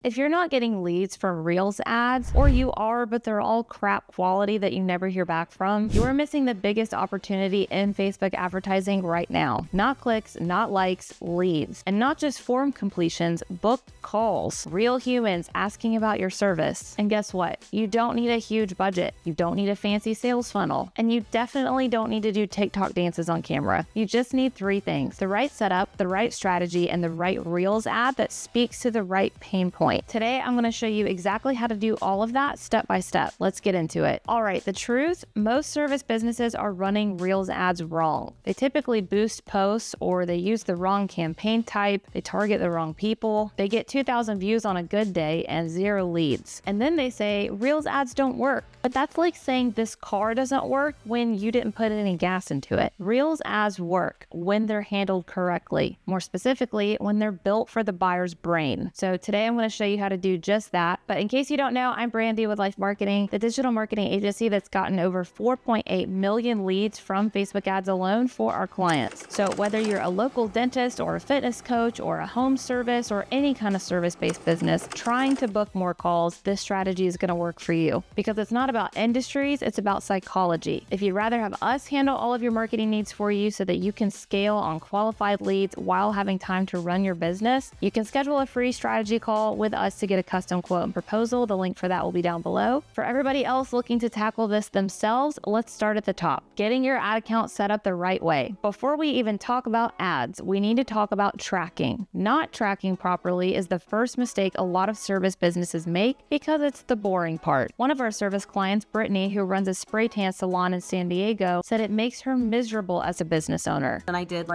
If you're not getting leads from Reels ads, or you are, but they're all crap quality that you never hear back from, you're missing the biggest opportunity in Facebook advertising right now. Not clicks, not likes, leads. And not just form completions, booked calls. Real humans asking about your service. And guess what? You don't need a huge budget. You don't need a fancy sales funnel. And you definitely don't need to do TikTok dances on camera. You just need 3 things: the right setup, the right strategy, and the right Reels ad that speaks to the right pain point. Today, I'm going to show you exactly how to do all of that step by step. Let's get into it. All right, the truth, most service businesses are running Reels ads wrong. They typically boost posts, or they use the wrong campaign type. They target the wrong people. They get 2,000 views on a good day and 0 leads. And then they say Reels ads don't work. But that's like saying this car doesn't work when you didn't put any gas into it. Reels ads work when they're handled correctly. More specifically, when they're built for the buyer's brain. So today I'm going to show you how to do just that. But in case you don't know, I'm Brandy with Life Marketing, the digital marketing agency that's gotten over 4.8 million leads from Facebook ads alone for our clients. So whether you're a local dentist or a fitness coach or a home service or any kind of service-based business trying to book more calls, this strategy is going to work for you, because it's not about industries, it's about psychology. If you'd rather have us handle all of your marketing needs for you so that you can scale on qualified leads while having time to run your business, you can schedule a free strategy call with us to get a custom quote and proposal. The link for that will be down below. For everybody else looking to tackle this themselves, let's start at the top. Getting your ad account set up the right way. Before we even talk about ads, we need to talk about tracking. Not tracking properly is the first mistake a lot of service businesses make, because it's the boring part. One of our service clients, Brittany, who runs a spray tan salon in San Diego, said it makes her miserable as a business owner. And I did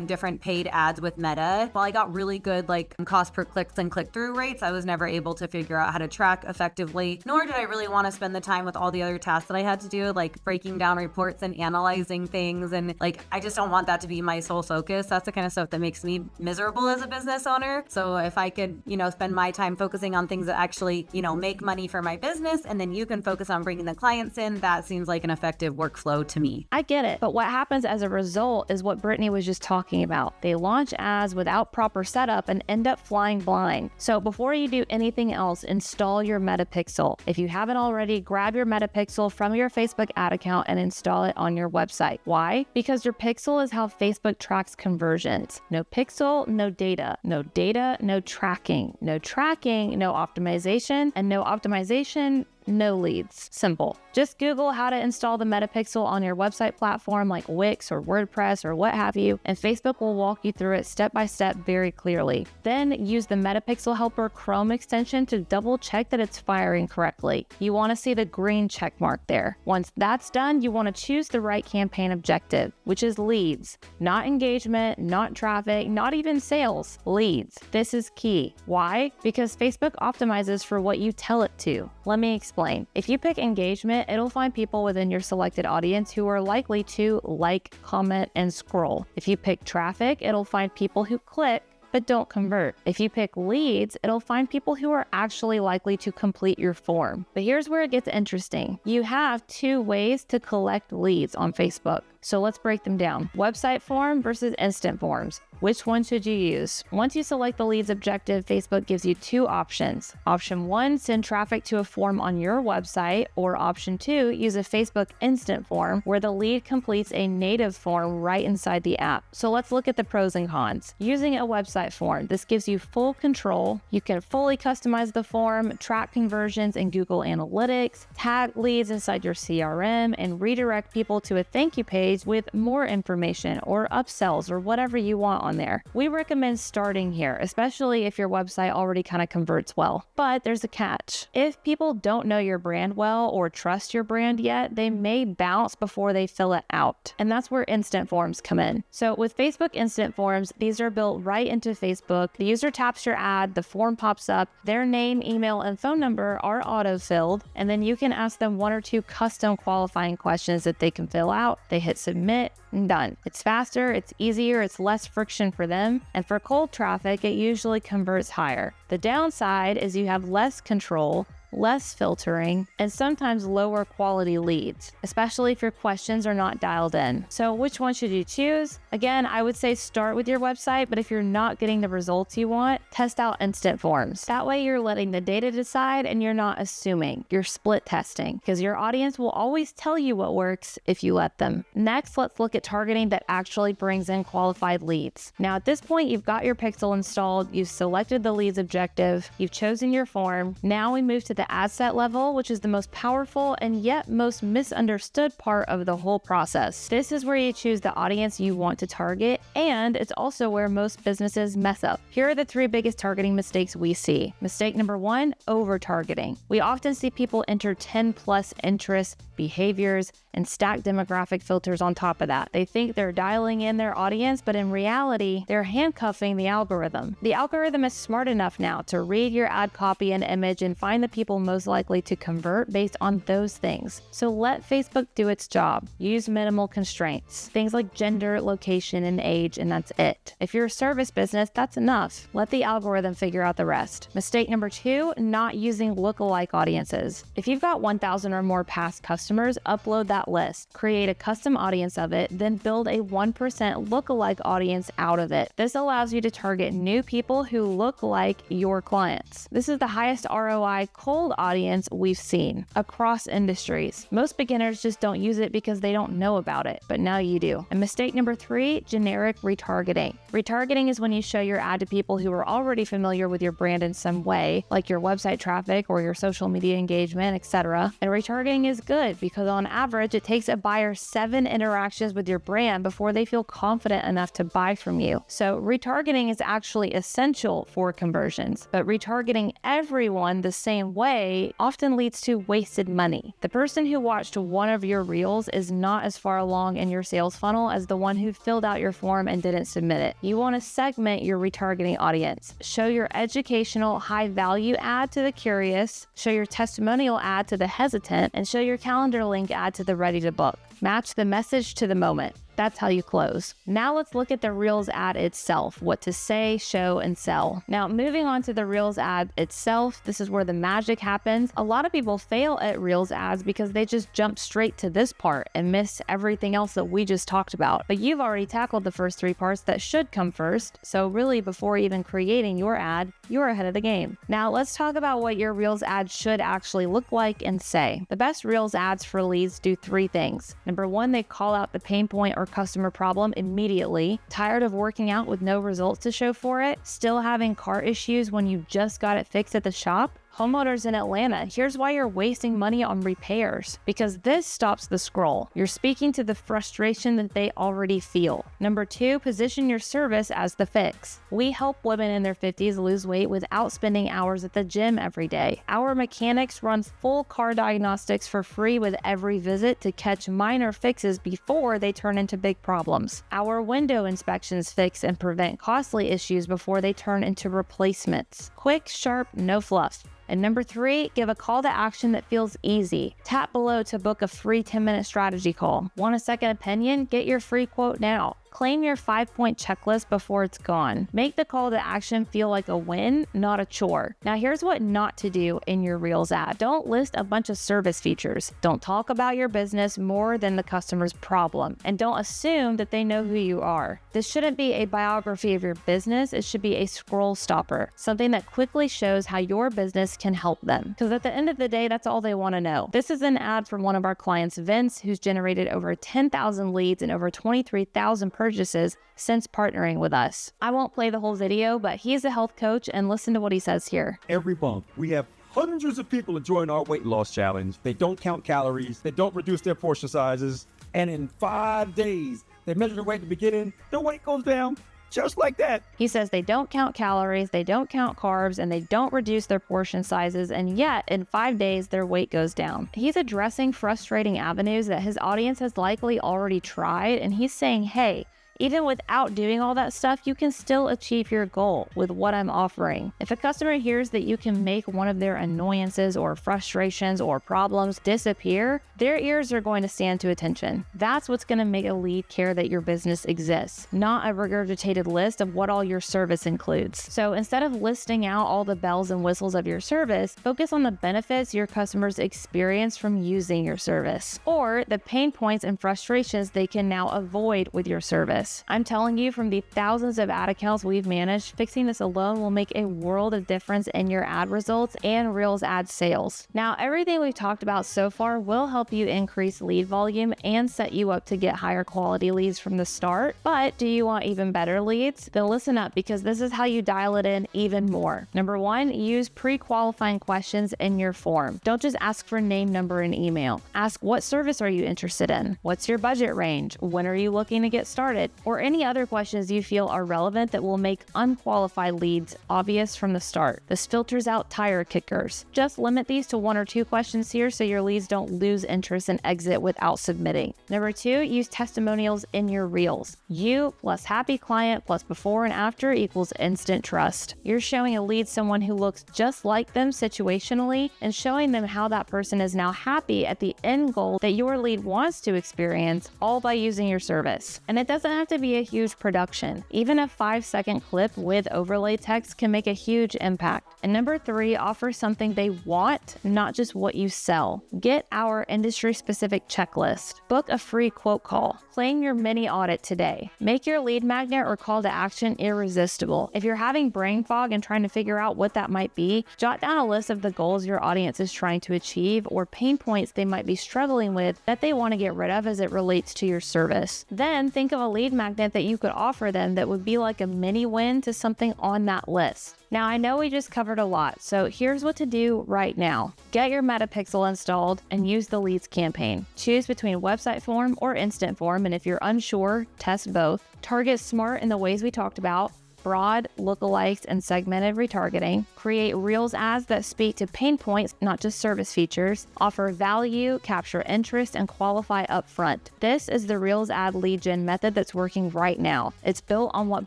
different paid ads with Meta. While I got really good cost per clicks and click-through rates, I was never able to figure out how to track effectively, nor did I really want to spend the time with all the other tasks that I had to do, like breaking down reports and analyzing things. And I just don't want that to be my sole focus. That's the kind of stuff that makes me miserable as a business owner. So if I could, spend my time focusing on things that actually, make money for my business, and then you can focus on bringing the clients in, that seems like an effective workflow to me. I get it. But what happens as a result is what Brittany was just talking about. They launch ads without proper setup and end up flying blind. So before you do anything else, install your Metapixel. If you haven't already, grab your Metapixel from your Facebook ad account and install it on your website. Why? Because your pixel is how Facebook tracks conversions. No pixel, no data. No data, no tracking. No tracking, no optimization. And no optimization, no leads. Simple. Just Google how to install the Metapixel on your website platform like Wix or WordPress or what have you, and Facebook will walk you through it step by step very clearly. Then use the Metapixel Helper Chrome extension to double check that it's firing correctly. You want to see the green check mark there. Once that's done, you want to choose the right campaign objective, which is leads. Not engagement, not traffic, not even sales. Leads. This is key. Why? Because Facebook optimizes for what you tell it to. Let me explain. If you pick engagement, it'll find people within your selected audience who are likely to like, comment, and scroll. If you pick traffic, it'll find people who click but don't convert. If you pick leads, it'll find people who are actually likely to complete your form. But here's where it gets interesting. You have 2 ways to collect leads on Facebook. So let's break them down. Website form versus instant forms. Which one should you use? Once you select the leads objective, Facebook gives you 2 options. Option 1, send traffic to a form on your website, or option 2, use a Facebook instant form where the lead completes a native form right inside the app. So let's look at the pros and cons. Using a website form, this gives you full control. You can fully customize the form, track conversions in Google Analytics, tag leads inside your CRM, and redirect people to a thank you page with more information or upsells or whatever you want on there. We recommend starting here, especially if your website already kind of converts well. But there's a catch. If people don't know your brand well or trust your brand yet, they may bounce before they fill it out. And that's where instant forms come in. So with Facebook instant forms, these are built right into Facebook. The user taps your ad, the form pops up, their name, email, and phone number are auto-filled, and then you can ask them 1 or 2 custom qualifying questions that they can fill out. They hit submit, and done. It's faster, it's easier, it's less friction for them, and for cold traffic, it usually converts higher. The downside is you have less control, less filtering, and sometimes lower quality leads, especially if your questions are not dialed in. So which one should you choose? Again, I would say start with your website, but if you're not getting the results you want, test out instant forms. That way you're letting the data decide and you're not assuming. You're split testing because your audience will always tell you what works if you let them. Next, let's look at targeting that actually brings in qualified leads. Now at this point, you've got your pixel installed, you've selected the leads objective, you've chosen your form. Now we move to the ad set level, which is the most powerful and yet most misunderstood part of the whole process. This is where you choose the audience you want to target, and it's also where most businesses mess up. Here are the 3 biggest targeting mistakes we see. Mistake number 1, over-targeting. We often see people enter 10 plus interests, behaviors, and stack demographic filters on top of that. They think they're dialing in their audience, but in reality, they're handcuffing the algorithm. The algorithm is smart enough now to read your ad copy and image and find the people most likely to convert based on those things. So let Facebook do its job. Use minimal constraints. Things like gender, location, and age, and that's it. If you're a service business, that's enough. Let the algorithm figure out the rest. Mistake number 2, not using lookalike audiences. If you've got 1,000 or more past customers, upload that list. Create a custom audience of it, then build a 1% lookalike audience out of it. This allows you to target new people who look like your clients. This is the highest ROI cold audience we've seen across industries. Most beginners just don't use it because they don't know about it, but now you do. And mistake number 3, generic retargeting. Retargeting is when you show your ad to people who are already familiar with your brand in some way, like your website traffic or your social media engagement, etc. And retargeting is good because on average, it takes a buyer 7 interactions with your brand before they feel confident enough to buy from you. So retargeting is actually essential for conversions, but retargeting everyone the same way often leads to wasted money. The person who watched one of your reels is not as far along in your sales funnel as the one who filled out your form and didn't submit it. You want to segment your retargeting audience. Show your educational high-value ad to the curious, show your testimonial ad to the hesitant, and show your calendar link ad to the ready to book. Match the message to the moment. That's how you close. Now let's look at the Reels ad itself, what to say, show, and sell. Now moving on to the Reels ad itself, this is where the magic happens. A lot of people fail at Reels ads because they just jump straight to this part and miss everything else that we just talked about. But you've already tackled the first 3 parts that should come first. So really before even creating your ad, you're ahead of the game. Now let's talk about what your Reels ad should actually look like and say. The best Reels ads for leads do 3 things. Number 1, they call out the pain point or customer problem immediately. Tired of working out with no results to show for it? Still having car issues when you just got it fixed at the shop? Homeowners in Atlanta, here's why you're wasting money on repairs. Because this stops the scroll. You're speaking to the frustration that they already feel. Number 2, position your service as the fix. We help women in their 50s lose weight without spending hours at the gym every day. Our mechanics run full car diagnostics for free with every visit to catch minor fixes before they turn into big problems. Our window inspections fix and prevent costly issues before they turn into replacements. Quick, sharp, no fluff. And number 3, give a call to action that feels easy. Tap below to book a free 10-minute strategy call. Want a second opinion? Get your free quote now. Claim your 5-point checklist before it's gone. Make the call to action feel like a win, not a chore. Now here's what not to do in your Reels ad. Don't list a bunch of service features. Don't talk about your business more than the customer's problem. And don't assume that they know who you are. This shouldn't be a biography of your business. It should be a scroll stopper. Something that quickly shows how your business can help them. Because at the end of the day, that's all they want to know. This is an ad from one of our clients, Vince, who's generated over 10,000 leads and over 23,000 purchases since partnering with us. I won't play the whole video, but he's a health coach, and listen to what he says here. Every month, we have hundreds of people enjoying our weight loss challenge. They don't count calories, they don't reduce their portion sizes, and in 5 days, they measure their weight at the beginning, their weight goes down just like that. He says they don't count calories, they don't count carbs, and they don't reduce their portion sizes, and yet in 5 days their weight goes down. He's addressing frustrating avenues that his audience has likely already tried, and he's saying, hey, Even without doing all that stuff, you can still achieve your goal with what I'm offering. If a customer hears that you can make one of their annoyances or frustrations or problems disappear, their ears are going to stand to attention. That's what's going to make a lead care that your business exists, not a regurgitated list of what all your service includes. So instead of listing out all the bells and whistles of your service, focus on the benefits your customers experience from using your service, or the pain points and frustrations they can now avoid with your service. I'm telling you, from the thousands of ad accounts we've managed, fixing this alone will make a world of difference in your ad results and Reels ad sales. Now, everything we've talked about so far will help you increase lead volume and set you up to get higher quality leads from the start. But do you want even better leads? Then listen up, because this is how you dial it in even more. Number one, use pre-qualifying questions in your form. Don't just ask for name, number, and email. Ask, what service are you interested in? What's your budget range? When are you looking to get started? Or any other questions you feel are relevant that will make unqualified leads obvious from the start. This filters out tire kickers. Just limit these to 1 or 2 questions here so your leads don't lose interest and exit without submitting. Number 2, use testimonials in your Reels. You plus happy client plus before and after equals instant trust. You're showing a lead someone who looks just like them situationally and showing them how that person is now happy at the end goal that your lead wants to experience, all by using your service. And it doesn't have to be a huge production. Even a 5-second clip with overlay text can make a huge impact. And number 3, offer something they want, not just what you sell. Get our industry-specific checklist. Book a free quote call. Claim your mini audit today. Make your lead magnet or call to action irresistible. If you're having brain fog and trying to figure out what that might be, jot down a list of the goals your audience is trying to achieve or pain points they might be struggling with that they want to get rid of as it relates to your service. Then think of a lead magnet that you could offer them that would be like a mini win to something on that list. Now, I know we just covered a lot, so here's what to do right now. Get your Metapixel installed and use the Leads campaign. Choose between website form or instant form, and if you're unsure, test both. Target smart in the ways we talked about. Broad, lookalikes, and segmented retargeting. Create Reels ads that speak to pain points, not just service features. Offer value, capture interest, and qualify upfront. This is the Reels ad lead gen method that's working right now. It's built on what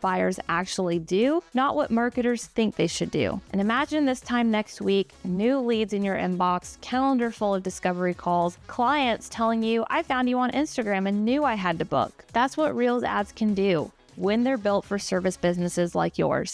buyers actually do, not what marketers think they should do. And imagine this time next week, new leads in your inbox, calendar full of discovery calls, clients telling you, I found you on Instagram and knew I had to book. That's what Reels ads can do when they're built for service businesses like yours.